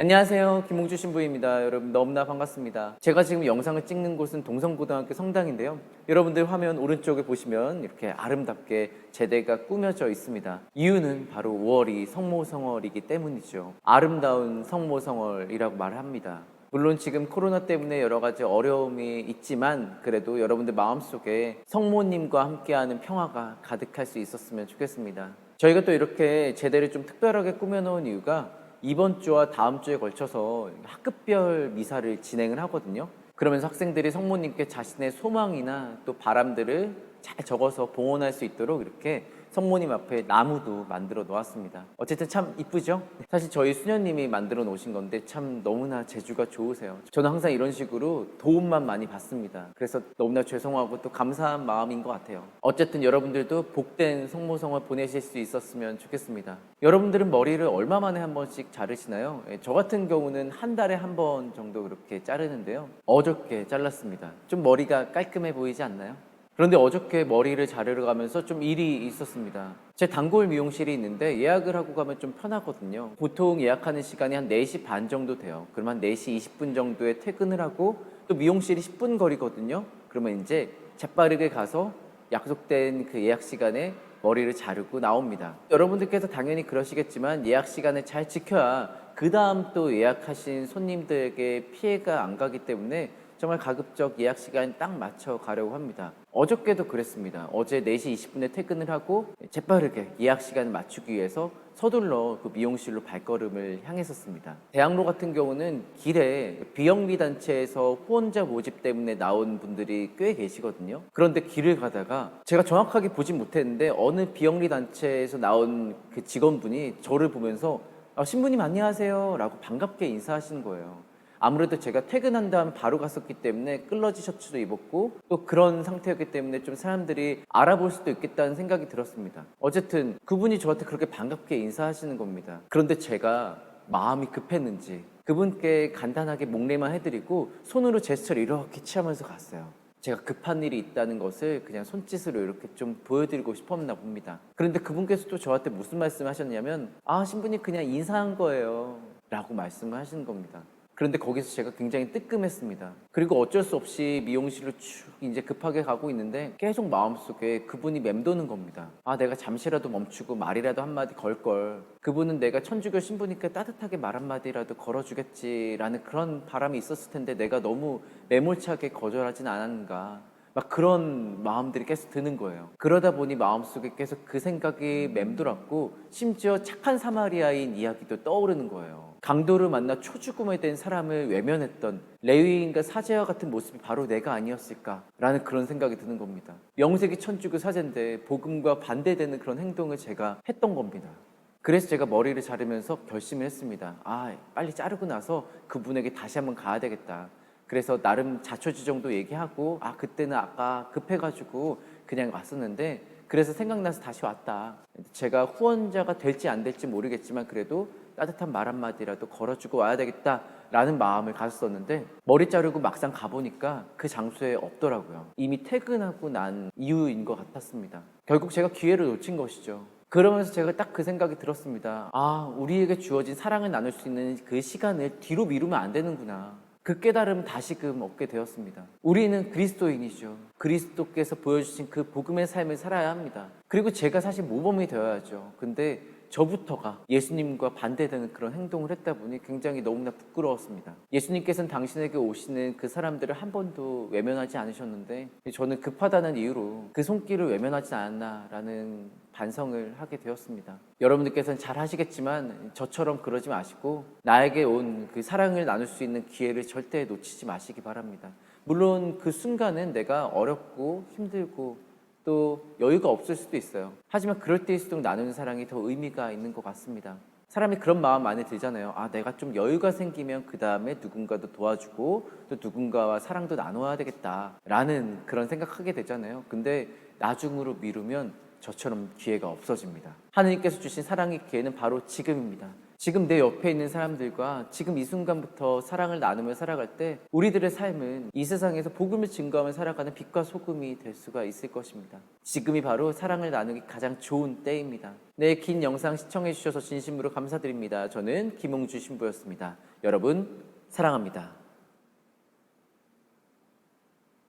안녕하세요. 김홍주 신부입니다. 여러분 너무나 반갑습니다. 제가 지금 영상을 찍는 곳은 동성고등학교 성당인데요. 여러분들 화면 오른쪽에 보시면 이렇게 아름답게 제대가 꾸며져 있습니다. 이유는 바로 5월이 성모성월이기 때문이죠. 아름다운 성모성월이라고 말합니다. 물론 지금 코로나 때문에 여러 가지 어려움이 있지만 그래도 여러분들 마음속에 성모님과 함께하는 평화가 가득할 수 있었으면 좋겠습니다. 저희가 또 이렇게 제대를 좀 특별하게 꾸며놓은 이유가 이번 주와 다음 주에 걸쳐서 학급별 미사를 진행을 하거든요. 그러면서 학생들이 성모님께 자신의 소망이나 또 바람들을 잘 적어서 봉헌할 수 있도록 이렇게 성모님 앞에 나무도 만들어 놓았습니다. 어쨌든 참 이쁘죠? 사실 저희 수녀님이 만들어 놓으신 건데 참 너무나 재주가 좋으세요. 저는 항상 이런 식으로 도움만 많이 받습니다. 그래서 너무나 죄송하고 또 감사한 마음인 것 같아요. 어쨌든 여러분들도 복된 성모성을 보내실 수 있었으면 좋겠습니다. 여러분들은 머리를 얼마 만에 한 번씩 자르시나요? 저 같은 경우는 한 달에 한 번 정도 그렇게 자르는데요. 어저께 잘랐습니다. 좀 머리가 깔끔해 보이지 않나요? 그런데 어저께 머리를 자르러 가면서 좀 일이 있었습니다. 제 단골 미용실이 있는데 예약을 하고 가면 좀 편하거든요. 보통 예약하는 시간이 한 4시 반 정도 돼요. 그러면 한 4시 20분 정도에 퇴근을 하고 또 미용실이 10분 거리거든요. 그러면 이제 재빠르게 가서 약속된 그 예약 시간에 머리를 자르고 나옵니다. 여러분들께서 당연히 그러시겠지만 예약 시간을 잘 지켜야 그 다음 또 예약하신 손님들에게 피해가 안 가기 때문에 정말 가급적 예약 시간 딱 맞춰 가려고 합니다. 어저께도 그랬습니다. 어제 4시 20분에 퇴근을 하고 재빠르게 예약 시간을 맞추기 위해서 서둘러 그 미용실로 발걸음을 향했었습니다. 대학로 같은 경우는 길에 비영리 단체에서 후원자 모집 때문에 나온 분들이 꽤 계시거든요. 그런데 길을 가다가 제가 정확하게 보진 못했는데 어느 비영리 단체에서 나온 그 직원분이 저를 보면서 신부님 안녕하세요 라고 반갑게 인사하시는 거예요. 아무래도 제가 퇴근한 다음 바로 갔었기 때문에 끌러지 셔츠도 입었고 또 그런 상태였기 때문에 좀 사람들이 알아볼 수도 있겠다는 생각이 들었습니다. 어쨌든 그분이 저한테 그렇게 반갑게 인사하시는 겁니다. 그런데 제가 마음이 급했는지 그분께 간단하게 목례만 해드리고 손으로 제스처를 이렇게 취하면서 갔어요. 제가 급한 일이 있다는 것을 그냥 손짓으로 이렇게 좀 보여드리고 싶었나 봅니다. 그런데 그분께서 또 저한테 무슨 말씀을 하셨냐면 신부님 그냥 인사한 거예요 라고 말씀을 하시는 겁니다. 그런데 거기서 제가 굉장히 뜨끔했습니다. 그리고 어쩔 수 없이 미용실로 쭉 이제 급하게 가고 있는데 계속 마음속에 그분이 맴도는 겁니다. 내가 잠시라도 멈추고 말이라도 한마디 걸걸. 그분은 내가 천주교 신부니까 따뜻하게 말 한마디라도 걸어주겠지라는 그런 바람이 있었을 텐데 내가 너무 매몰차게 거절하진 않았는가. 막 그런 마음들이 계속 드는 거예요. 그러다 보니 마음속에 계속 그 생각이 맴돌았고 심지어 착한 사마리아인 이야기도 떠오르는 거예요. 강도를 만나 초죽음에 된 사람을 외면했던 레위인과 사제와 같은 모습이 바로 내가 아니었을까라는 그런 생각이 드는 겁니다. 명색이 천주교 사제인데 복음과 반대되는 그런 행동을 제가 했던 겁니다. 그래서 제가 머리를 자르면서 결심을 했습니다. 빨리 자르고 나서 그분에게 다시 한번 가야 되겠다. 그래서 나름 자초지종도 얘기하고 그때는 아까 급해가지고 그냥 왔었는데 그래서 생각나서 다시 왔다. 제가 후원자가 될지 안 될지 모르겠지만 그래도 따뜻한 말 한마디라도 걸어주고 와야 되겠다라는 마음을 가졌었는데 머리 자르고 막상 가보니까 그 장소에 없더라고요. 이미 퇴근하고 난 이유인 것 같았습니다. 결국 제가 기회를 놓친 것이죠. 그러면서 제가 딱 그 생각이 들었습니다. 우리에게 주어진 사랑을 나눌 수 있는 그 시간을 뒤로 미루면 안 되는구나. 그 깨달음 다시금 얻게 되었습니다. 우리는 그리스도인이죠. 그리스도께서 보여주신 그 복음의 삶을 살아야 합니다. 그리고 제가 사실 모범이 되어야죠. 근데 저부터가 예수님과 반대되는 그런 행동을 했다 보니 굉장히 너무나 부끄러웠습니다. 예수님께서는 당신에게 오시는 그 사람들을 한 번도 외면하지 않으셨는데 저는 급하다는 이유로 그 손길을 외면하지 않았나라는 반성을 하게 되었습니다. 여러분들께서는 잘 하시겠지만 저처럼 그러지 마시고 나에게 온 그 사랑을 나눌 수 있는 기회를 절대 놓치지 마시기 바랍니다. 물론 그 순간은 내가 어렵고 힘들고 또 여유가 없을 수도 있어요. 하지만 그럴 때일수록 나누는 사랑이 더 의미가 있는 것 같습니다. 사람이 그런 마음 많이 들잖아요. 내가 좀 여유가 생기면 그 다음에 누군가도 도와주고 또 누군가와 사랑도 나눠야 되겠다라는 그런 생각하게 되잖아요. 근데 나중으로 미루면 저처럼 기회가 없어집니다. 하느님께서 주신 사랑의 기회는 바로 지금입니다. 지금 내 옆에 있는 사람들과 지금 이 순간부터 사랑을 나누며 살아갈 때 우리들의 삶은 이 세상에서 복음을 증거하며 살아가는 빛과 소금이 될 수가 있을 것입니다. 지금이 바로 사랑을 나누기 가장 좋은 때입니다. 긴 영상 시청해 주셔서 진심으로 감사드립니다. 저는 김홍주 신부였습니다. 여러분 사랑합니다.